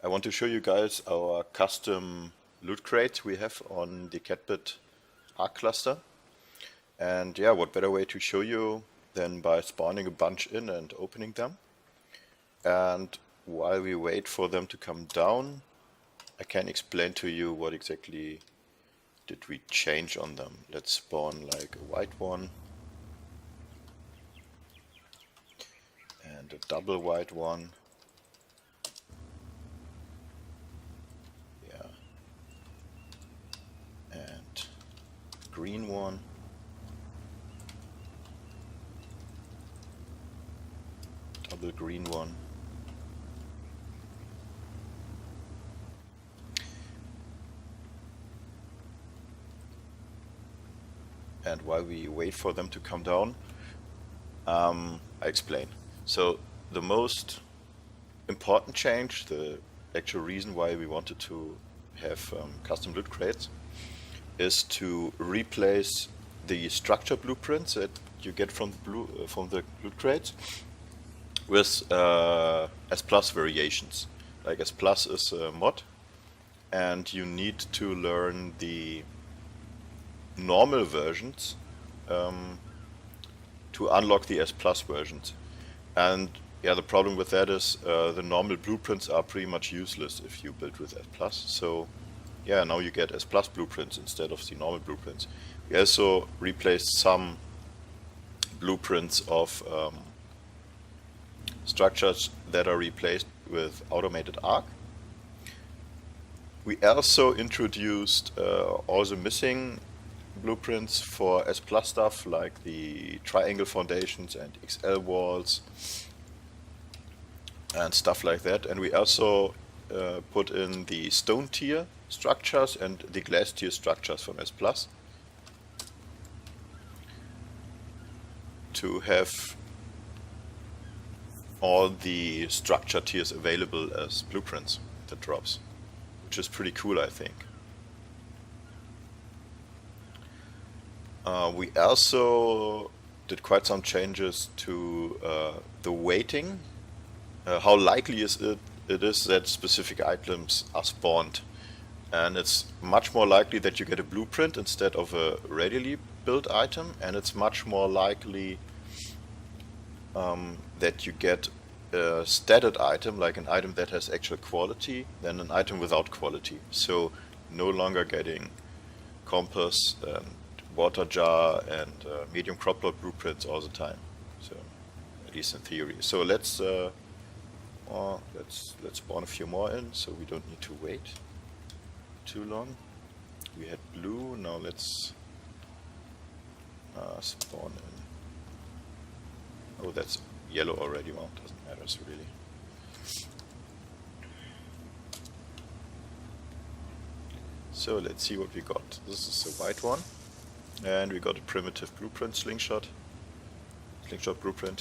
I want to show you guys our custom loot crate we have on the CatBit ARK Cluster. And yeah, what better way to show you than by spawning a bunch in and opening them. And while we wait for them to come down, I can explain to you what exactly did we change on them. Let's spawn like a white one and a double white one. Yeah. And green one. Double green one. And while we wait for them to come down, I explain. So the most important change, the actual reason why we wanted to have custom loot crates, is to replace the structure blueprints that you get from the loot crates with S+ variations. Like S+ is a mod, and you need to learn the normal versions to unlock the S+ versions. And yeah, the problem with that is the normal blueprints are pretty much useless if you build with S+. So yeah, now you get S+ blueprints instead of the normal blueprints. We also replaced some blueprints of structures that are replaced with automated Ark. We also introduced all the missing blueprints for S+ stuff, like the triangle foundations and XL walls and stuff like that. And we also put in the stone tier structures and the glass tier structures from S+ to have all the structure tiers available as blueprints that drops, which is pretty cool, I think. We also did quite some changes to the weighting. How likely is it is that specific items are spawned. And it's much more likely that you get a blueprint instead of a readily built item, and it's much more likely that you get a statted item, like an item that has actual quality, than an item without quality. So no longer getting compass and water jar and medium crop plot blueprints all the time. So at least in theory. So let's spawn a few more in, so we don't need to wait too long. We had blue, now let's spawn in. Oh, that's yellow already. Well, doesn't matter really. So let's see what we got. This is a white one, and we got a primitive blueprint slingshot blueprint.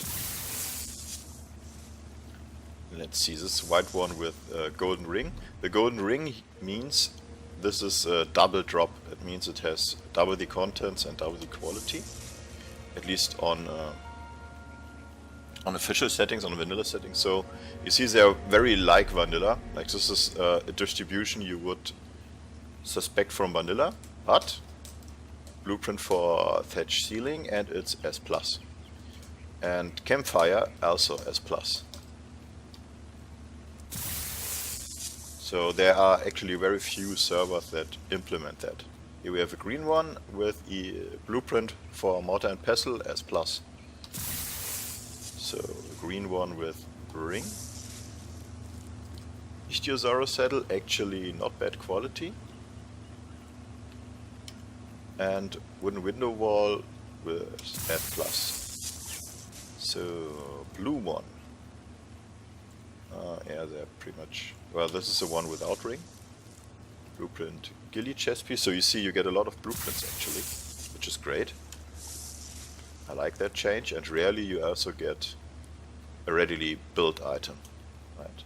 Let's see, this white one with a golden ring. The golden ring means this is a double drop. It means it has double the contents and double the quality, at least on official settings, on vanilla settings. So you see they are very like vanilla. Like this is a distribution you would suspect from vanilla, but blueprint for thatch ceiling, and it's S+. And campfire also S+. So there are actually very few servers that implement that. Here we have a green one with a blueprint for mortar and pestle S+. So a green one with ring. Ichthyosaurus saddle, actually not bad quality. And wooden window wall with F+. So blue one. Yeah, they're pretty much... Well, this is the one without ring. Blueprint ghillie chest piece. So you see you get a lot of blueprints actually, which is great. I like that change, and rarely you also get a readily built item. Right?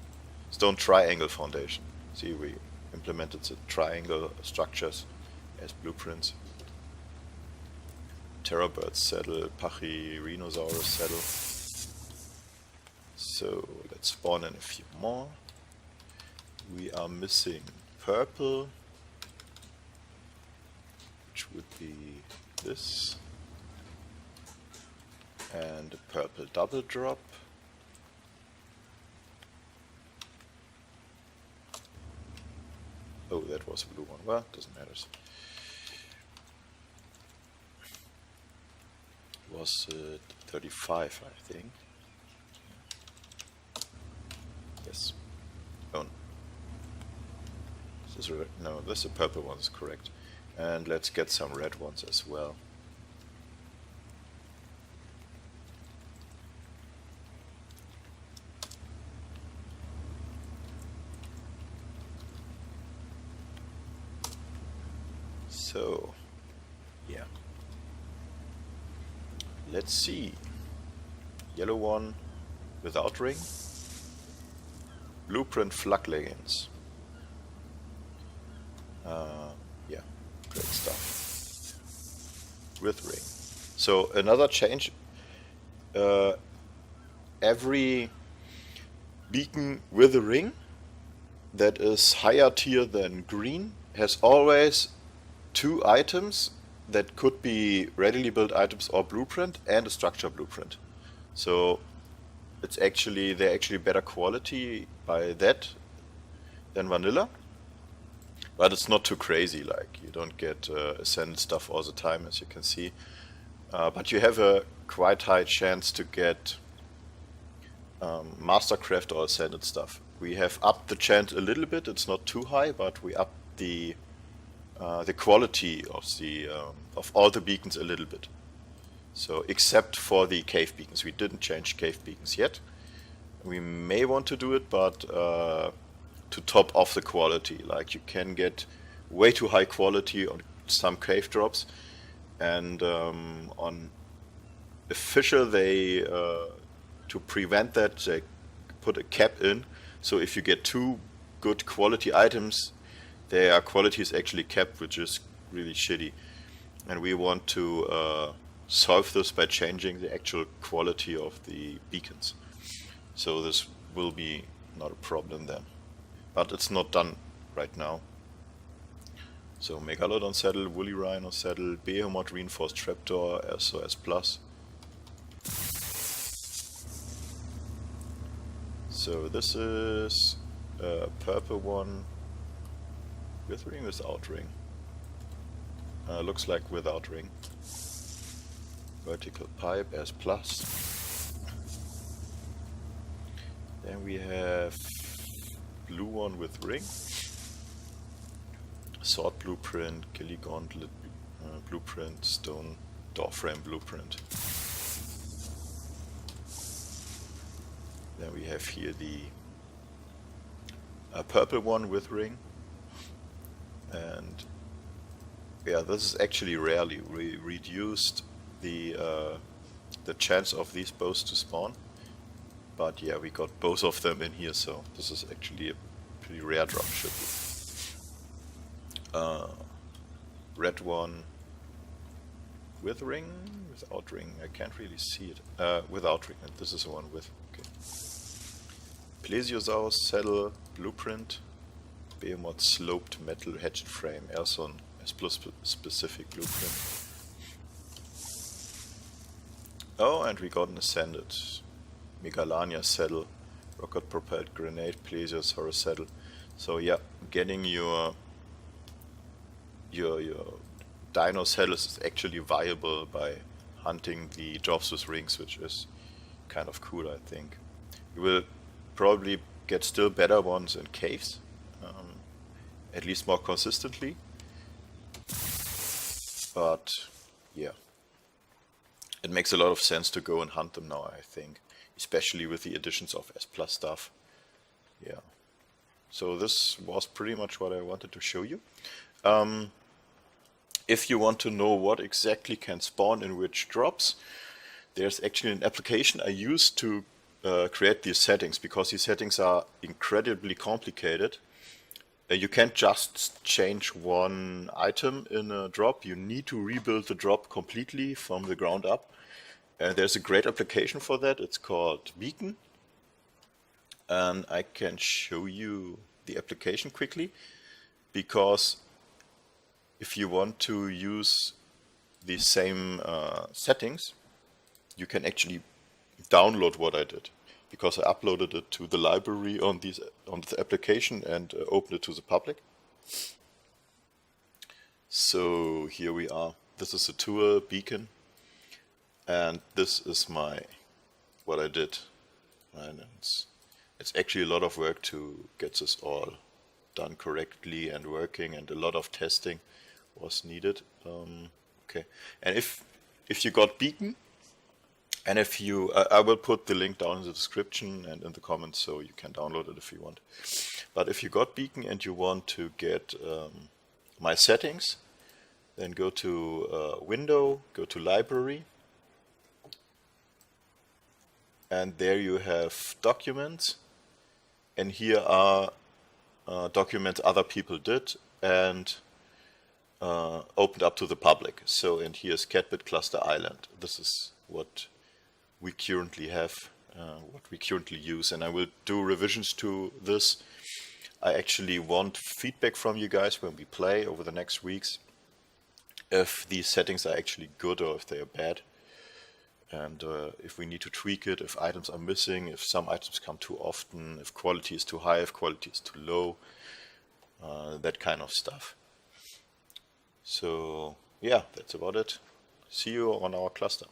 Stone triangle foundation. See, we implemented the triangle structures as blueprints. Terrorbird saddle, Pachyrhinosaurus saddle. So let's spawn in a few more. we are missing purple, which would be this, and a purple double drop. Oh, that was a blue one. Well, doesn't matter. Was 35, I think. Yes. Oh, no, this is a purple one, is correct. And let's get some red ones as well. So, yeah. Let's see. Yellow one without ring. Blueprint flak leggings. Yeah, great stuff. With ring. So another change. Every beacon with a ring that is higher tier than green has always 2 items that could be readily built items or blueprint and a structure blueprint. So it's actually, they're actually better quality by that than vanilla. But it's not too crazy, like you don't get ascended stuff all the time, as you can see. But you have a quite high chance to get Mastercraft or ascended stuff. We have upped the chance a little bit, it's not too high, but we upped the quality of all the beacons a little bit. So except for the cave beacons, we didn't change cave beacons yet. We may want to do it, but to top off the quality. Like you can get way too high quality on some cave drops, and on official they to prevent that they put a cap in. So if you get 2 good quality items, their quality is actually capped, which is really shitty. And we want to solve this by changing the actual quality of the beacons. So this will be not a problem then. But it's not done right now. So Megalodon saddle, Woolly Rhino saddle, Behemoth reinforced trapdoor, SOS plus. So this is a purple one with ring, without ring. Looks like without ring. Vertical pipe as plus. Then we have blue one with ring. Sword blueprint, Gilly gauntlet blueprint, stone door frame blueprint. Then we have here the purple one with ring. And yeah, this is actually rarely. We reduced the chance of these bows to spawn. But yeah, we got both of them in here, so this is actually a pretty rare drop, should be. Red one with ring, without ring, I can't really see it. Without ring, and this is the one with, okay. Plesiosaurus saddle, blueprint, Behemoth sloped metal hatchet frame, Erson as plus specific blueprint. Oh, and we got an ascended Megalania saddle, rocket propelled grenade, Plesiosaurus saddle. So yeah, getting your dino saddles is actually viable by hunting the drops with rings, which is kind of cool, I think. You will probably get still better ones in caves, at least more consistently. But yeah, it makes a lot of sense to go and hunt them now, I think, especially with the additions of S+ stuff. Yeah. So this was pretty much what I wanted to show you. If you want to know what exactly can spawn in which drops, there's actually an application I use to create these settings, because these settings are incredibly complicated. You can't just change one item in a drop, you need to rebuild the drop completely from the ground up. There's a great application for that, it's called Beacon. And I can show you the application quickly, because if you want to use the same settings, you can actually download what I did, because I uploaded it to the library on the application and opened it to the public. So here we are. This is a tour beacon, and this is what I did. And it's actually a lot of work to get this all done correctly and working, and a lot of testing was needed. Okay, and if you got beacon, and if you, I will put the link down in the description and in the comments, so you can download it if you want. But if you got beacon and you want to get my settings, then go to Window, go to Library, and there you have Documents, and here are documents other people did and opened up to the public. So, and here's CatBit Cluster Island. This is what we currently have, what we currently use, and I will do revisions to this. I actually want feedback from you guys when we play over the next weeks, if these settings are actually good or if they are bad, and if we need to tweak it, if items are missing, if some items come too often, if quality is too high, if quality is too low, that kind of stuff. So yeah, that's about it. See you on our cluster.